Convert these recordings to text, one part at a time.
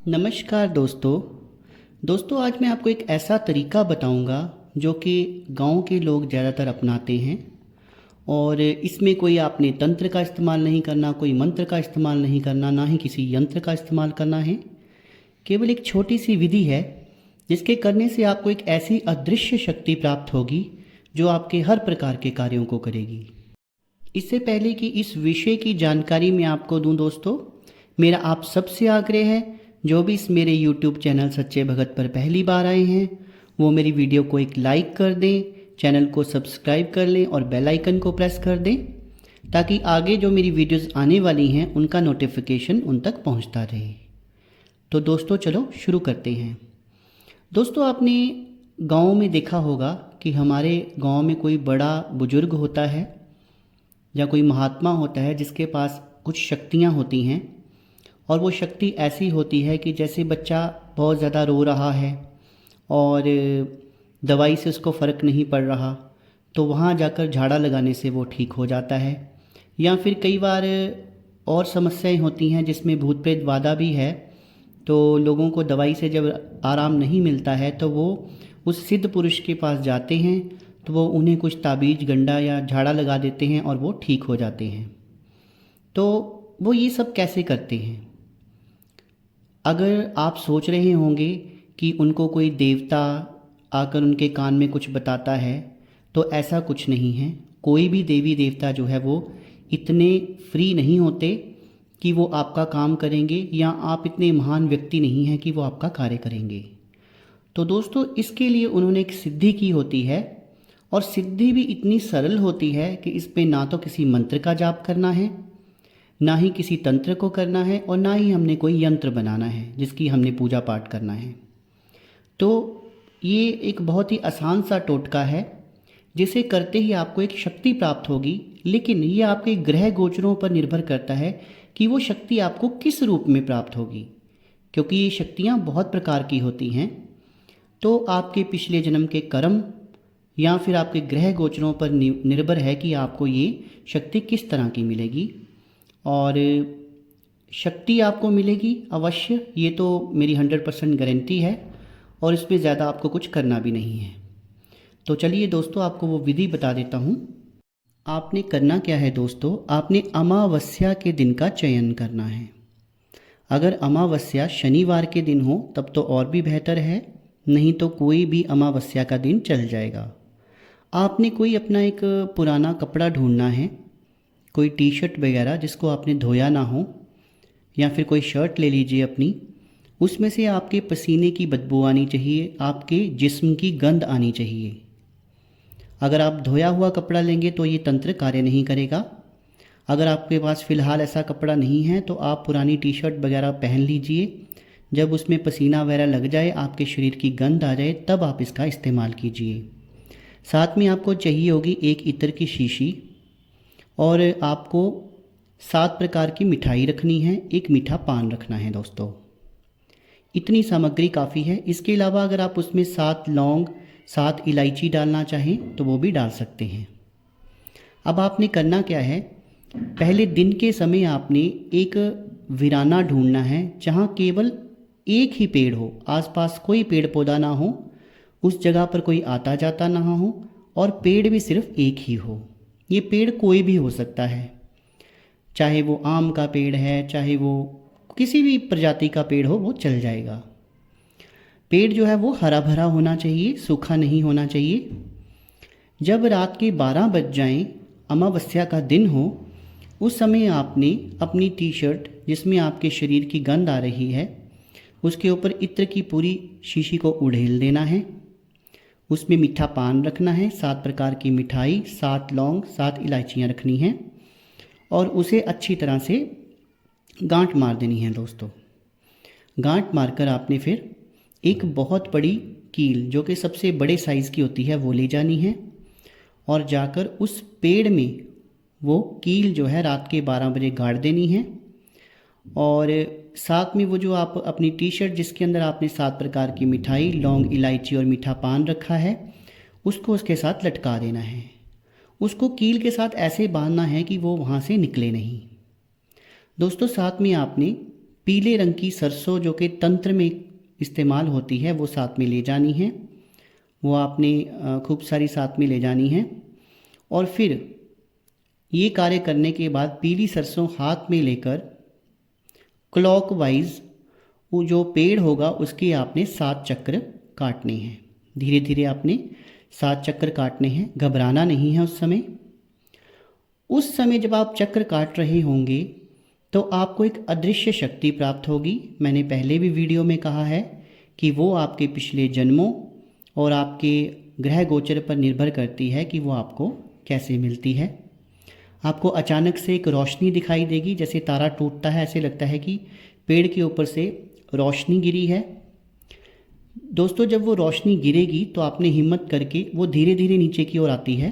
नमस्कार दोस्तों आज मैं आपको एक ऐसा तरीका बताऊंगा जो कि गांव के लोग ज़्यादातर अपनाते हैं। और इसमें कोई आपने तंत्र का इस्तेमाल नहीं करना, कोई मंत्र का इस्तेमाल नहीं करना, ना ही किसी यंत्र का इस्तेमाल करना है। केवल एक छोटी सी विधि है जिसके करने से आपको एक ऐसी अदृश्य शक्ति प्राप्त होगी जो आपके हर प्रकार के कार्यों को करेगी। इससे पहले कि इस विषय की जानकारी मैं आपको दूं दोस्तों, मेरा आप सबसे आग्रह है, जो भी इस मेरे YouTube चैनल सच्चे भगत पर पहली बार आए हैं वो मेरी वीडियो को एक लाइक कर दें, चैनल को सब्सक्राइब कर लें और बेल आइकन को प्रेस कर दें ताकि आगे जो मेरी वीडियोस आने वाली हैं उनका नोटिफिकेशन उन तक पहुंचता रहे। तो दोस्तों चलो शुरू करते हैं। दोस्तों आपने गांव में देखा होगा कि हमारे गांव में कोई बड़ा बुजुर्ग होता है या कोई महात्मा होता है जिसके पास कुछ शक्तियाँ होती हैं। और वो शक्ति ऐसी होती है कि जैसे बच्चा बहुत ज़्यादा रो रहा है और दवाई से उसको फ़र्क नहीं पड़ रहा तो वहाँ जाकर झाड़ा लगाने से वो ठीक हो जाता है। या फिर कई बार और समस्याएं होती हैं जिसमें भूत प्रेत बाधा भी है, तो लोगों को दवाई से जब आराम नहीं मिलता है तो वो उस सिद्ध पुरुष के पास जाते हैं, तो वो उन्हें कुछ ताबीज गंडा या झाड़ा लगा देते हैं और वो ठीक हो जाते हैं। तो वो ये सब कैसे करते हैं? अगर आप सोच रहे होंगे कि उनको कोई देवता आकर उनके कान में कुछ बताता है, तो ऐसा कुछ नहीं है। कोई भी देवी देवता जो है वो इतने फ्री नहीं होते कि वो आपका काम करेंगे, या आप इतने महान व्यक्ति नहीं हैं कि वो आपका कार्य करेंगे। तो दोस्तों इसके लिए उन्होंने एक सिद्धि की होती है, और सिद्धि भी इतनी सरल होती है कि इस पे ना तो किसी मंत्र का जाप करना है, ना ही किसी तंत्र को करना है, और ना ही हमने कोई यंत्र बनाना है जिसकी हमने पूजा पाठ करना है। तो ये एक बहुत ही आसान सा टोटका है जिसे करते ही आपको एक शक्ति प्राप्त होगी। लेकिन ये आपके ग्रह गोचरों पर निर्भर करता है कि वो शक्ति आपको किस रूप में प्राप्त होगी, क्योंकि ये शक्तियाँ बहुत प्रकार की होती हैं। तो आपके पिछले जन्म के कर्म या फिर आपके ग्रह गोचरों पर निर्भर है कि आपको ये शक्ति किस तरह की मिलेगी। और शक्ति आपको मिलेगी अवश्य, ये तो मेरी 100% गारंटी है, और इसमें ज़्यादा आपको कुछ करना भी नहीं है। तो चलिए दोस्तों आपको वो विधि बता देता हूँ। आपने करना क्या है दोस्तों, आपने अमावस्या के दिन का चयन करना है। अगर अमावस्या शनिवार के दिन हो तब तो और भी बेहतर है, नहीं तो कोई भी अमावस्या का दिन चल जाएगा। आपने कोई अपना एक पुराना कपड़ा ढूंढना है, कोई टी शर्ट वगैरह जिसको आपने धोया ना हो, या फिर कोई शर्ट ले लीजिए अपनी। उसमें से आपके पसीने की बदबू आनी चाहिए, आपके जिस्म की गंध आनी चाहिए। अगर आप धोया हुआ कपड़ा लेंगे तो ये तंत्र कार्य नहीं करेगा। अगर आपके पास फ़िलहाल ऐसा कपड़ा नहीं है तो आप पुरानी टी शर्ट वगैरह पहन लीजिए। जब उसमें पसीना वगैरह लग जाए, आपके शरीर की गंध आ जाए, तब आप इसका इस्तेमाल कीजिए। साथ में आपको चाहिए होगी एक इत्र की शीशी, और आपको 7 प्रकार की मिठाई रखनी है, एक मीठा पान रखना है दोस्तों। इतनी सामग्री काफ़ी है। इसके अलावा अगर आप उसमें 7 लौंग, 7 इलायची डालना चाहें तो वो भी डाल सकते हैं। अब आपने करना क्या है, पहले दिन के समय आपने एक वीराना ढूंढना है जहाँ केवल एक ही पेड़ हो, आसपास कोई पेड़ पौधा ना हो, उस जगह पर कोई आता जाता ना हो, और पेड़ भी सिर्फ एक ही हो। ये पेड़ कोई भी हो सकता है, चाहे वो आम का पेड़ है, चाहे वो किसी भी प्रजाति का पेड़ हो, वो चल जाएगा। पेड़ जो है वो हरा भरा होना चाहिए, सूखा नहीं होना चाहिए। जब रात के 12 बज जाएं, अमावस्या का दिन हो, उस समय आपने अपनी टी शर्ट जिसमें आपके शरीर की गंध आ रही है, उसके ऊपर इत्र की पूरी शीशी को उड़ेल देना है। उसमें मीठा पान रखना है, 7 प्रकार की मिठाई, 7 लौंग, 7 इलायचियाँ रखनी हैं, और उसे अच्छी तरह से गांठ मार देनी है दोस्तों। गांठ मारकर आपने फिर एक बहुत बड़ी कील, जो कि सबसे बड़े साइज़ की होती है, वो ले जानी है, और जाकर उस पेड़ में वो कील जो है रात के 12 बजे गाड़ देनी है। और साथ में वो जो आप अपनी टी शर्ट जिसके अंदर आपने 7 प्रकार की मिठाई, लौंग, इलायची और मीठा पान रखा है, उसको उसके साथ लटका देना है। उसको कील के साथ ऐसे बांधना है कि वो वहाँ से निकले नहीं। दोस्तों साथ में आपने पीले रंग की सरसों जो कि तंत्र में इस्तेमाल होती है वो साथ में ले जानी है। वो आपने खूब सारी साथ में ले जानी है। और फिर ये कार्य करने के बाद पीली सरसों हाथ में लेकर क्लॉकवाइज वो जो पेड़ होगा उसके आपने 7 चक्र काटने हैं। धीरे धीरे आपने 7 चक्र काटने हैं, घबराना नहीं है उस समय। उस समय जब आप चक्र काट रहे होंगे तो आपको एक अदृश्य शक्ति प्राप्त होगी। मैंने पहले भी वीडियो में कहा है कि वो आपके पिछले जन्मों और आपके ग्रह गोचर पर निर्भर करती है कि वो आपको कैसे मिलती है। आपको अचानक से एक रोशनी दिखाई देगी, जैसे तारा टूटता है ऐसे लगता है कि पेड़ के ऊपर से रोशनी गिरी है। दोस्तों, जब वो रोशनी गिरेगी तो आपने हिम्मत करके, वो धीरे धीरे नीचे की ओर आती है,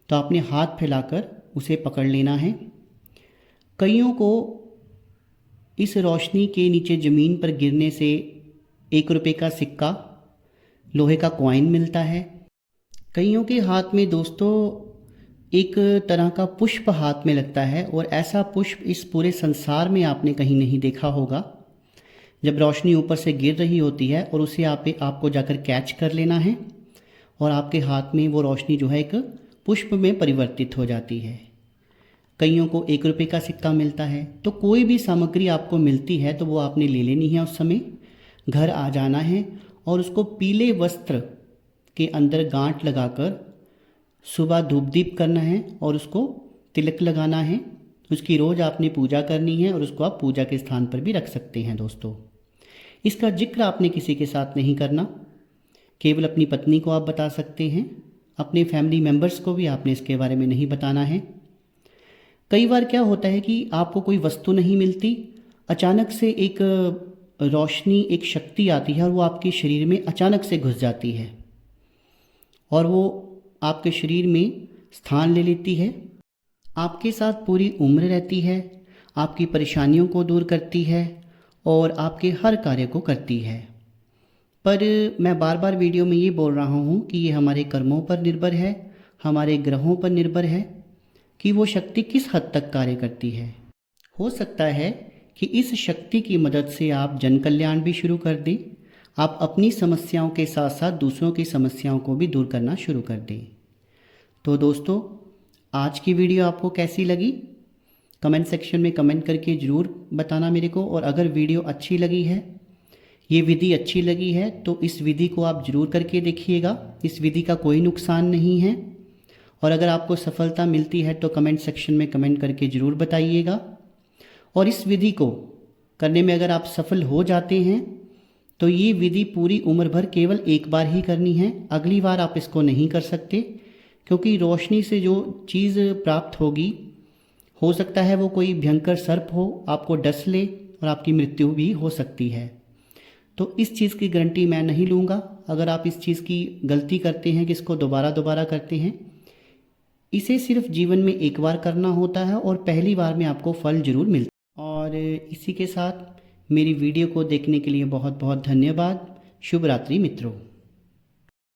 तो आपने हाथ फैलाकर उसे पकड़ लेना है। कईयों को इस रोशनी के नीचे ज़मीन पर गिरने से 1 रुपये का सिक्का, लोहे का कॉइन मिलता है। कईयों के हाथ में दोस्तों एक तरह का पुष्प हाथ में लगता है, और ऐसा पुष्प इस पूरे संसार में आपने कहीं नहीं देखा होगा। जब रोशनी ऊपर से गिर रही होती है और उसे आपको जाकर कैच कर लेना है, और आपके हाथ में वो रोशनी जो है एक पुष्प में परिवर्तित हो जाती है। कईयों को 1 रुपये का सिक्का मिलता है। तो कोई भी सामग्री आपको मिलती है तो वो आपने ले लेनी है। उस समय घर आ जाना है और उसको पीले वस्त्र के अंदर गांठ लगाकर सुबह धूप दीप करना है और उसको तिलक लगाना है। उसकी रोज़ आपने पूजा करनी है और उसको आप पूजा के स्थान पर भी रख सकते हैं। दोस्तों, इसका जिक्र आपने किसी के साथ नहीं करना, केवल अपनी पत्नी को आप बता सकते हैं। अपने फैमिली मेम्बर्स को भी आपने इसके बारे में नहीं बताना है। कई बार क्या होता है कि आपको कोई वस्तु नहीं मिलती, अचानक से एक रोशनी, एक शक्ति आती है और वो आपके शरीर में अचानक से घुस जाती है और वो आपके शरीर में स्थान ले लेती है, आपके साथ पूरी उम्र रहती है, आपकी परेशानियों को दूर करती है और आपके हर कार्य को करती है। पर मैं बार बार वीडियो में ये बोल रहा हूँ कि ये हमारे कर्मों पर निर्भर है, हमारे ग्रहों पर निर्भर है कि वो शक्ति किस हद तक कार्य करती है। हो सकता है कि इस शक्ति की मदद से आप जन कल्याण भी शुरू कर दें। आप अपनी समस्याओं के साथ साथ दूसरों की समस्याओं को भी दूर करना शुरू कर दें। तो दोस्तों, आज की वीडियो आपको कैसी लगी कमेंट सेक्शन में कमेंट करके ज़रूर बताना मेरे को। और अगर वीडियो अच्छी लगी है, ये विधि अच्छी लगी है, तो इस विधि को आप ज़रूर करके देखिएगा। इस विधि का कोई नुकसान नहीं है। और अगर आपको सफलता मिलती है तो कमेंट सेक्शन में कमेंट करके ज़रूर बताइएगा। और इस विधि को करने में अगर आप सफल हो जाते हैं तो ये विधि पूरी उम्र भर केवल एक बार ही करनी है। अगली बार आप इसको नहीं कर सकते, क्योंकि रोशनी से जो चीज़ प्राप्त होगी, हो सकता है वो कोई भयंकर सर्प हो, आपको डस ले और आपकी मृत्यु भी हो सकती है। तो इस चीज़ की गारंटी मैं नहीं लूँगा। अगर आप इस चीज़ की गलती करते हैं कि इसको दोबारा करते हैं, इसे सिर्फ जीवन में एक बार करना होता है और पहली बार में आपको फल जरूर मिलता है। और इसी के साथ मेरी वीडियो को देखने के लिए बहुत बहुत धन्यवाद। शुभ रात्रि मित्रों।